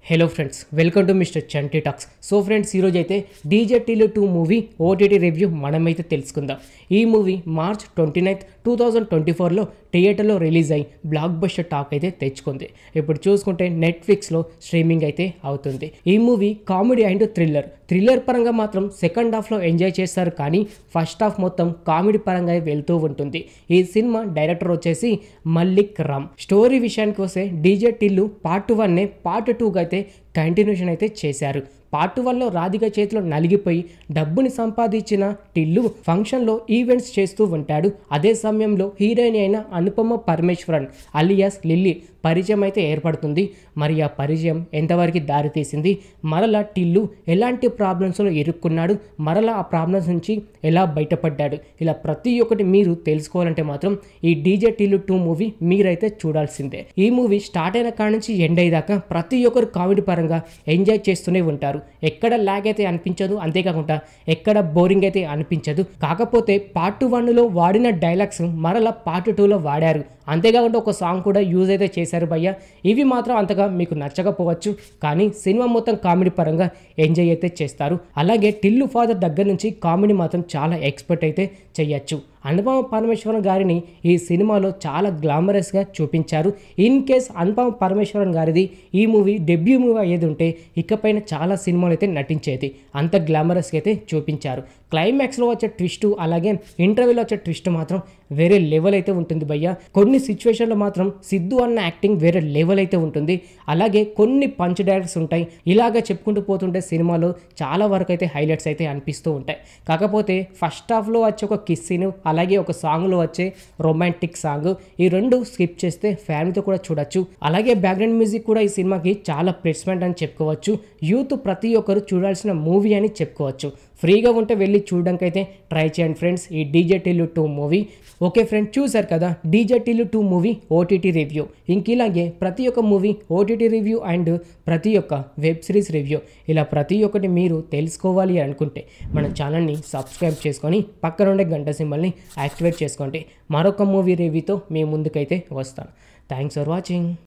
Hello friends, welcome to mister Chanti talks. So friends, ఈరోజు అయితే DJ Tillu 2 movie OTT review మనమైతే తెలుసుకుందాం. ఈ మూవీ మార్చ్ 29, 2024లో థియేటర్లో రిలీజ్ అయ్యి బ్లాక్ బస్టర్ టాక్ అయితే తెచ్చుకుంది. ఇప్పుడు చూసుకుంటే నెట్ఫ్లిక్స్లో స్ట్రీమింగ్ అయితే అవుతుంది. ఈ మూవీ కామెడీ అండ్ థ్రిల్లర్ పరంగా మాత్రం సెకండ్ హాఫ్లో ఎంజాయ్ చేస్తారు, కానీ ఫస్ట్ హాఫ్ మొత్తం కామెడీ పరంగా వెళ్తూ ఉంటుంది. ఈ సినిమా డైరెక్టర్ వచ్చేసి మల్లిక్ రామ్. స్టోరీ విషయానికి వస్తే డీజే టిల్లు పార్ట్ 1 పార్ట్ 2గా అయితే కంటిన్యూషన్ అయితే చేశారు. పార్ట్ 1లో రాధిక చేతిలో నలిగిపోయి డబ్బుని సంపాదించిన టిల్లు ఫంక్షన్లో ఈవెంట్స్ చేస్తూ ఉంటాడు. అదే సమయంలో హీరోయిన్ అయిన అనుపమ పరమేశ్వరన్ అలియాస్ లిల్లీ పరిచయం అయితే ఏర్పడుతుంది. మరి ఆ పరిచయం ఎంతవరకు దారితీసింది, మరలా టిల్లు ఎలాంటి ప్రాబ్లమ్స్లో ఇరుక్కున్నాడు, మరలా ఆ ప్రాబ్లమ్స్ నుంచి ఎలా బయటపడ్డాడు, ఇలా ప్రతి ఒక్కటి మీరు తెలుసుకోవాలంటే మాత్రం ఈ డీజే టిల్లు 2 మూవీ మీరైతే చూడాల్సిందే. ఈ మూవీ స్టార్ట్ అయిన కాడ నుంచి ఎండ్ అయ్యేదాకా ప్రతి ఒక్కరు కామెడీ పరంగా ఎంజాయ్ చేస్తూనే ఉంటారు. ఎక్కడ ల్యాగ్ అయితే అనిపించదు, అంతేకాకుండా ఎక్కడ బోరింగ్ అయితే అనిపించదు. కాకపోతే పార్ట్ 1లో వాడిన డైలాగ్స్ మరలా పార్ట్ 2లో వాడారు. అంతేకాకుండా ఒక సాంగ్ కూడా యూజ్ అయితే చేశారు భయ్య. ఇవి మాత్రం అంతగా మీకు నచ్చకపోవచ్చు, కానీ సినిమా మొత్తం కామెడీ పరంగా ఎంజాయ్ అయితే చేస్తారు. అలాగే టిల్లు ఫాదర్ దగ్గర నుంచి కామెడీ మాత్రం చాలా ఎక్స్పర్ట్ అయితే చేయొచ్చు. అనుపమ పరమేశ్వరన్ గారిని ఈ సినిమాలో చాలా గ్లామరస్గా చూపించారు. ఇన్ కేస్ అనుపమ పరమేశ్వరన్ గారిది ఈ మూవీ డెబ్యూ మూవీ అయ్యేది ఉంటే ఇకపైన చాలా సినిమాలు అయితే నటించేది. అంత గ్లామరస్గా అయితే చూపించారు. క్లైమాక్స్లో వచ్చే ట్విస్ట్, అలాగే ఇంటర్వ్యూలో వచ్చే ట్విస్ట్ మాత్రం వేరే లెవెల్ అయితే ఉంటుంది భయ్య. కొన్ని సిచ్యువేషన్లో మాత్రం సిద్ధు అన్న యాక్టింగ్ వేరే లెవెల్ అయితే ఉంటుంది. అలాగే కొన్ని పంచ్ డైలాగ్స్ ఉంటాయి. ఇలాగ చెప్పుకుంటూ పోతుంటే సినిమాలో చాలా వరకు అయితే హైలైట్స్ అయితే అనిపిస్తూ ఉంటాయి. కాకపోతే ఫస్ట్ హాఫ్లో వచ్చే ఒక కిస్ సీన్, అలాగే ఒక సాంగ్లో వచ్చే రొమాంటిక్ సాంగ్, ఈ రెండు స్కిప్ చేస్తే ఫ్యామిలీతో కూడా చూడొచ్చు. అలాగే బ్యాక్గ్రౌండ్ మ్యూజిక్ కూడా ఈ సినిమాకి చాలా ప్లేస్మెంట్ అని చెప్పుకోవచ్చు. యూత్ ప్రతి ఒక్కరు చూడాల్సిన మూవీ అని చెప్పుకోవచ్చు. ఫ్రీగా ఉంటే వెళ్ళి చూడడానికి అయితే ట్రై చేయండి ఫ్రెండ్స్ ఈ DJ Tillu 2 movie. Okay friends, చూసారు కదా DJ Tillu 2 movie OTT review. ఇలాగే ప్రతి ఒక్క మూవీ ఓటీటీ రివ్యూ అండ్ ప్రతి ఒక్క వెబ్ సిరీస్ రివ్యూ, ఇలా ప్రతి ఒక్కటి మీరు తెలుసుకోవాలి అనుకుంటే మన ఛానల్ని సబ్స్క్రైబ్ చేసుకొని పక్కన ఉండే గంట సింబల్ని యాక్టివేట్ చేసుకోండి. మరొక మూవీ రివ్యూతో మీ ముందుకైతే వస్తాను. Thanks for watching.